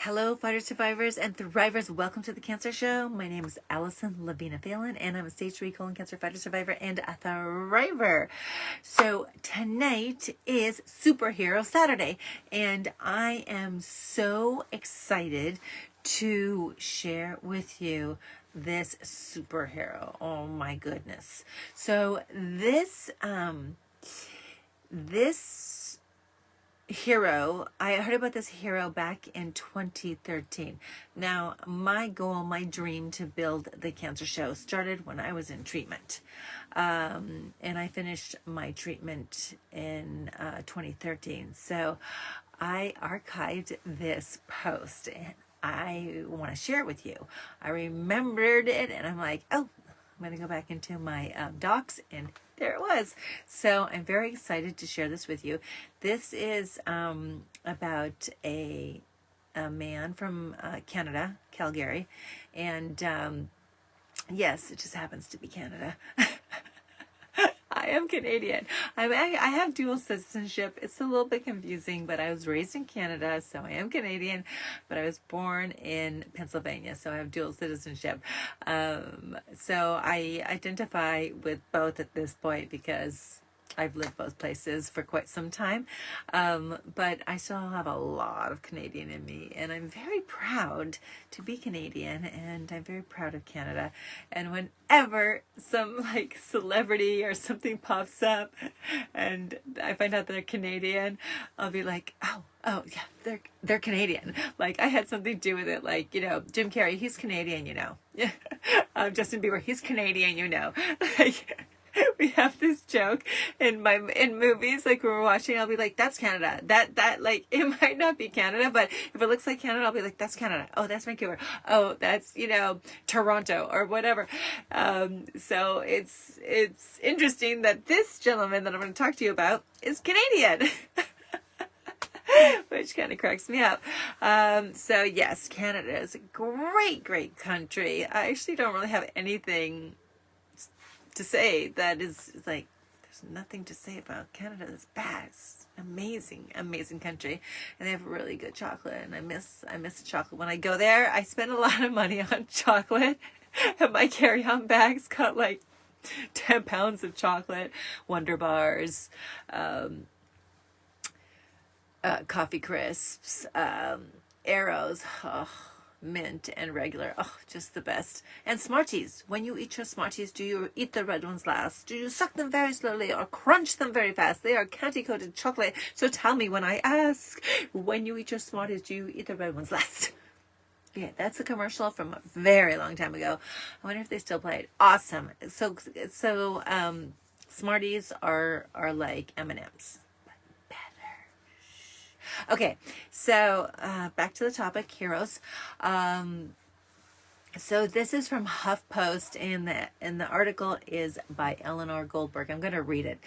Hello, fighter survivors and thrivers. Welcome to the Cancer Show. My name is Allison Lavina Phelan, and I'm a stage 3 colon cancer fighter survivor and a thriver. So tonight is Superhero Saturday, and I am so excited to share with you this superhero. Oh my goodness. So this hero, I heard about this hero back in 2013. Now, my goal, my dream to build the Cancer Show started when I was in treatment. And I finished my treatment in 2013. So I archived this post and I want to share it with you. I remembered it and I'm like, oh, I'm going to go back into my docs, and there it was. So I'm very excited to share this with you. This is about a man from Canada, Calgary, and yes, it just happens to be Canada. I am Canadian. I have dual citizenship. It's a little bit confusing, but I was raised in Canada, so I am Canadian, but I was born in Pennsylvania, so I have dual citizenship. So I identify with both at this point because I've lived both places for quite some time, but I still have a lot of Canadian in me, and I'm very proud to be Canadian, and I'm very proud of Canada. And whenever some like celebrity or something pops up and I find out they're Canadian, I'll be like, oh yeah, they're Canadian. Like I had something to do with it. Like, Jim Carrey, he's Canadian, Yeah. Justin Bieber, he's Canadian, Like, we have this joke in movies, like when we're watching, I'll be like, that's Canada. That like, it might not be Canada, but if it looks like Canada, I'll be like, that's Canada. Oh, that's Vancouver. Oh, that's, Toronto or whatever. So it's interesting that this gentleman that I'm going to talk to you about is Canadian. Which kind of cracks me up. So yes, Canada is a great country. I actually don't really have anything to say that is like, there's nothing to say about Canada that's bad. It's amazing country, and they have really good chocolate, and I miss the chocolate. When I go there, I spend a lot of money on chocolate, and my carry-on bag's got like 10 pounds of chocolate, Wonder Bars, coffee crisps, arrows, mint and regular. Oh, just the best. And Smarties. When you eat your Smarties, do you eat the red ones last? Do you suck them very slowly or crunch them very fast? They are candy-coated chocolate. So tell me when I ask, when you eat your Smarties, do you eat the red ones last? Yeah, that's a commercial from a very long time ago. I wonder if they still play it. Awesome. So Smarties are like M&Ms. Okay, so back to the topic, heroes. So this is from HuffPost, and the article is by Eleanor Goldberg. I'm going to read it.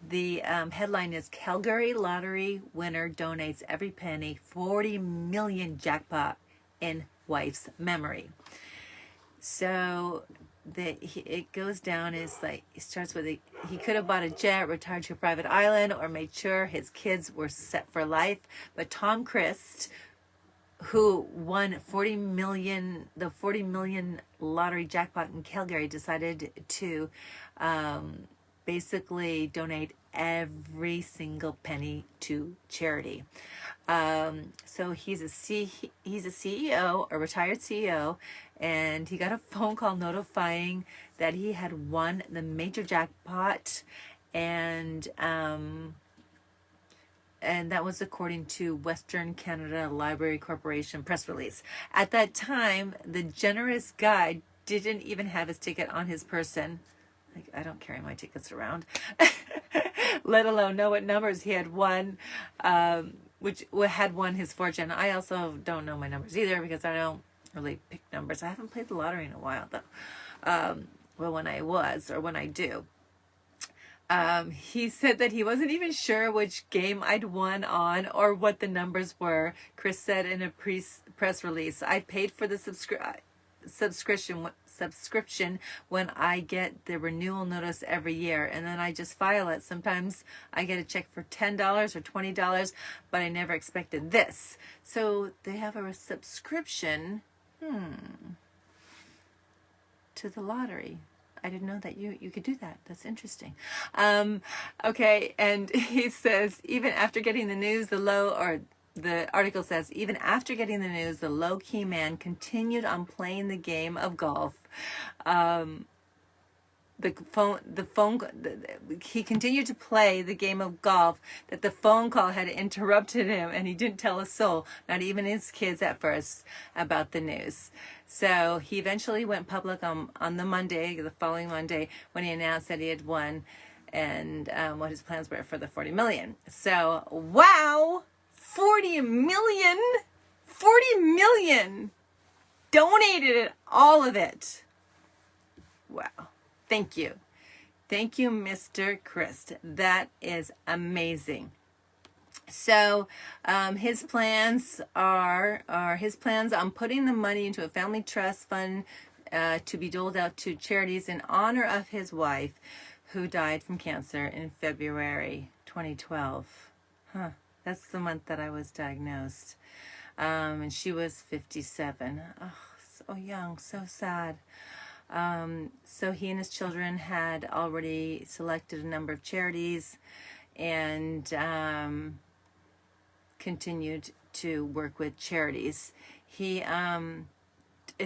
The headline is Calgary Lottery winner donates every penny, 40 million jackpot in wife's memory. So it goes down is like, it starts with he could have bought a jet, retired to a private island, or made sure his kids were set for life. But Tom Crist, who won the 40 million lottery jackpot in Calgary, decided to basically donate every single penny to charity. So he's a CEO, a retired CEO, and he got a phone call notifying that he had won the major jackpot, and that was according to Western Canada Library Corporation press release. At that time, the generous guy didn't even have his ticket on his person. Like, I don't carry my tickets around, let alone know what numbers he had won, which had won his fortune. I also don't know my numbers either because I don't really pick numbers. I haven't played the lottery in a while though. Well, when I do. He said that he wasn't even sure which game I'd won on or what the numbers were. Chris said in a press release, I paid for the subscription subscription when I get the renewal notice every year, and then I just file it. Sometimes I get a check for $10 or $20, but I never expected this. So they have a subscription to the lottery. I didn't know that you could do that. That's interesting. Okay, and he says, even after getting the news, the article says, even after getting the news, the low-key man continued on playing the game of golf. He continued to play the game of golf that the phone call had interrupted him, and he didn't tell a soul, not even his kids at first, about the news. So he eventually went public on the following Monday, when he announced that he had won and what his plans were for the $40 million. So, wow! $40 million! Donated it, all of it. Wow. Thank you. Thank you, Mr. Crist. That is amazing. So his plans on putting the money into a family trust fund to be doled out to charities in honor of his wife, who died from cancer in February 2012. That's the month that I was diagnosed. And she was 57. Oh, so young, so sad. So he and his children had already selected a number of charities and continued to work with charities. It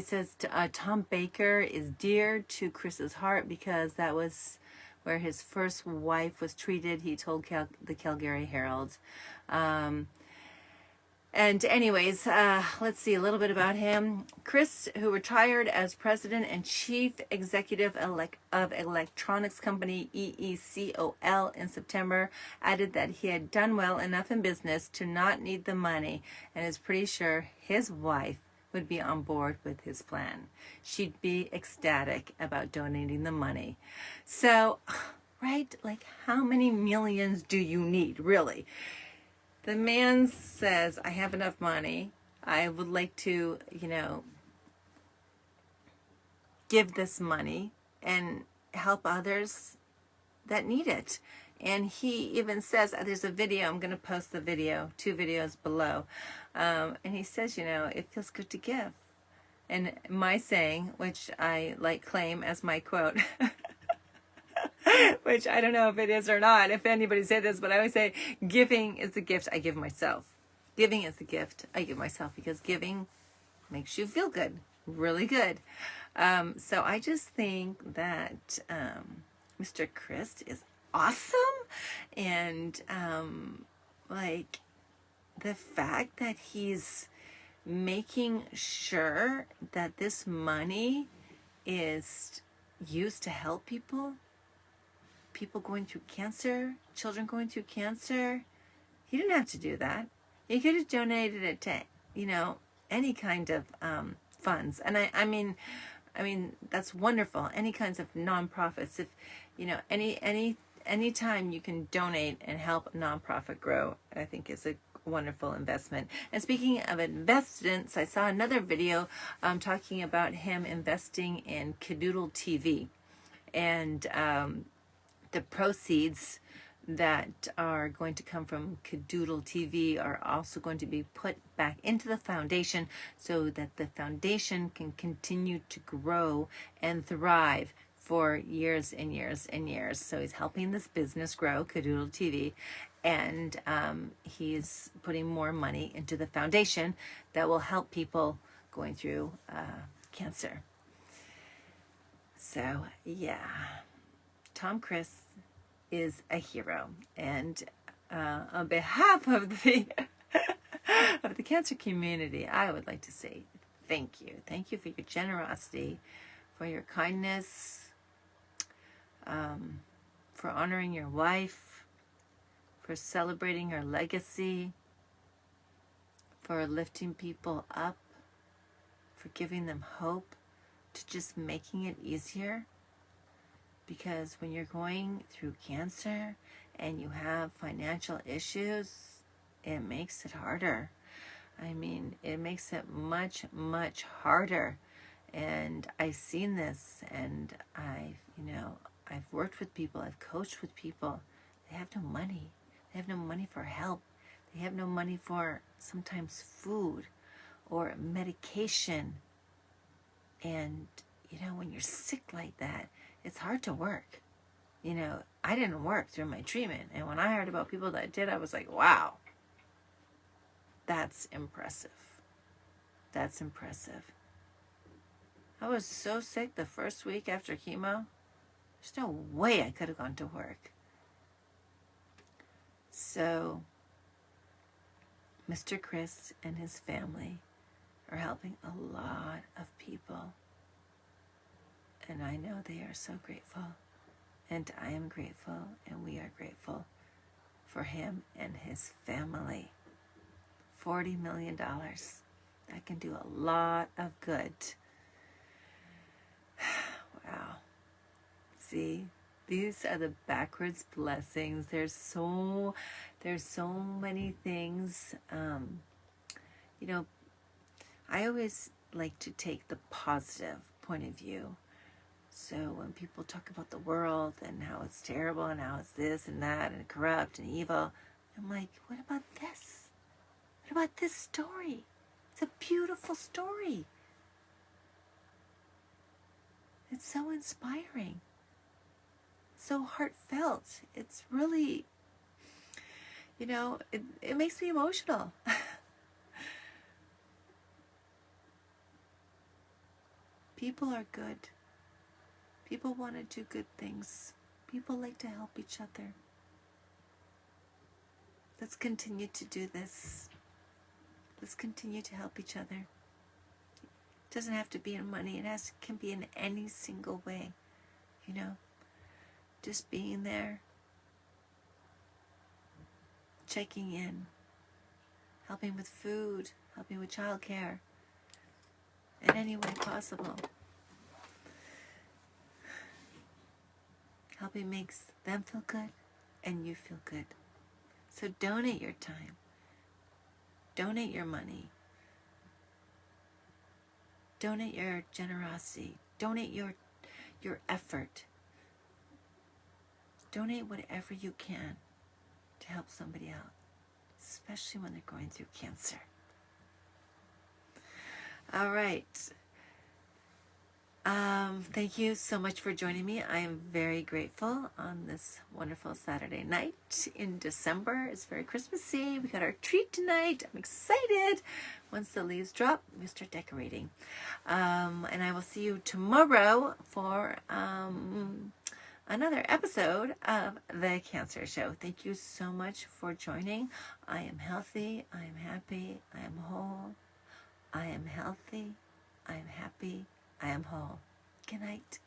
says Tom Baker is dear to Chris's heart because that was where his first wife was treated. He told the Calgary Herald. And anyways, let's see a little bit about him. Crist, who retired as president and chief executive of electronics company EECOL in September, added that he had done well enough in business to not need the money, and is pretty sure his wife would be on board with his plan. She'd be ecstatic about donating the money. So, right, like how many millions do you need, really? The man says, I have enough money. I would like to, give this money and help others that need it. And he even says, there's a video, I'm going to post the video, 2 videos below. And he says, it feels good to give. And my saying, which I claim as my quote, which I don't know if it is or not, if anybody said this, but I always say, giving is the gift I give myself. Giving is the gift I give myself, because giving makes you feel good, really good. So I just think that Mr. Crist is awesome. And the fact that he's making sure that this money is used to help people going through cancer, children going through cancer. He didn't have to do that. He could have donated it to, any kind of funds. And I mean, that's wonderful. Any kinds of nonprofits. If, any time you can donate and help a nonprofit grow, I think is a wonderful investment. And speaking of investments, I saw another video talking about him investing in Cadoodle TV. And the proceeds that are going to come from Cadoodle TV are also going to be put back into the foundation so that the foundation can continue to grow and thrive for years and years and years. So he's helping this business grow, Cadoodle TV, and he's putting more money into the foundation that will help people going through cancer. So, yeah. Tom Crist is a hero, and on behalf of the cancer community, I would like to say thank you. Thank you for your generosity, for your kindness, for honoring your wife, for celebrating her legacy, for lifting people up, for giving them hope, to just making it easier. Because when you're going through cancer and you have financial issues, it makes it harder. I mean, it makes it much, much harder. And I've seen this, and I've worked with people, I've coached with people. They have no money. They have no money for help. They have no money for sometimes food or medication. And, when you're sick like that, it's hard to work. I didn't work through my treatment. And when I heard about people that did, I was like, wow, that's impressive. That's impressive. I was so sick the first week after chemo. There's no way I could have gone to work. So, Mr. Crist and his family are helping a lot of people. And I know they are so grateful. And I am grateful, and we are grateful for him and his family. $40 million. That can do a lot of good. Wow. See, these are the backwards blessings. There's so many things. I always like to take the positive point of view. So when people talk about the world and how it's terrible and how it's this and that and corrupt and evil, I'm like, what about this? What about this story? It's a beautiful story. It's so inspiring, so heartfelt. It's really, it makes me emotional. People are good. People want to do good things. People like to help each other. Let's continue to do this. Let's continue to help each other. It doesn't have to be in money. It can be in any single way. Just being there, checking in, helping with food, helping with childcare, in any way possible. Helping makes them feel good and you feel good. So donate your time. Donate your money. Donate your generosity. Donate your effort. Donate whatever you can to help somebody out, especially when they're going through cancer. All right. Thank you so much for joining me. I am very grateful on this wonderful Saturday night in December. It's very Christmassy. We got our treat tonight. I'm excited. Once the leaves drop, we start decorating. And I will see you tomorrow for another episode of The Cancer Show. Thank you so much for joining. I am healthy. I am happy. I am whole. I am healthy. I am happy. I am whole. Good night.